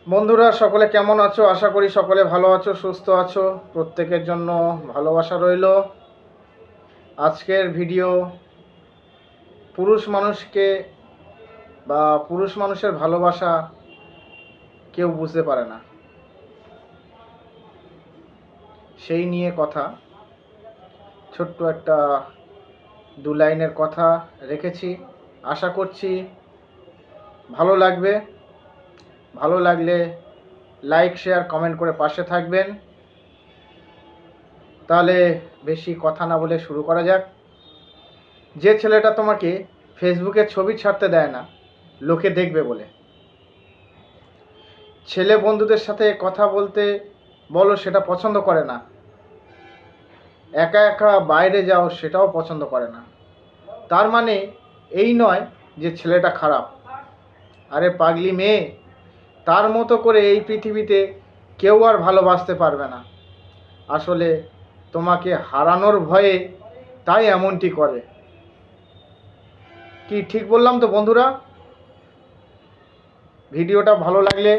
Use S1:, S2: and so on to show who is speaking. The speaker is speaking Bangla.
S1: বন্ধুরা সকলে কেমন আছো? আশা করি সকলে ভালো আছো, সুস্থ আছো। প্রত্যেকের জন্য ভালোবাসা রইল। আজকের ভিডিও পুরুষ মানুষকে বা পুরুষ মানুষের ভালোবাসা কেউ বুঝতে পারে না, সেই নিয়ে কথা। ছোট্ট একটা 2 লাইনের কথা রেখেছি। আশা করছি ভালো লাগবে। ভালো লাগলে লাইক, শেয়ার, কমেন্ট করে পাশে থাকবেন। তাহলে বেশি কথা না বলে শুরু করা যাক। যে ছেলেটা তোমাকে ফেসবুকে ছবি ছাড়তে দেয় না লোকে দেখবে বলে, ছেলে বন্ধুদের সাথে কথা বলতে বলো সেটা পছন্দ করে না, একা একা বাইরে যাও সেটাও পছন্দ করে না, তার মানে এই নয় যে ছেলেটা খারাপ। আরে পাগলি মেয়ে, তার মতো করে এই পৃথিবীতে কেউ আর ভালোবাসতে পারবে না। আসলে তোমাকে হারানোর ভয়ে তাই এমনটি করে। কি ঠিক বললাম তো বন্ধুরা? ভিডিওটা ভালো লাগলে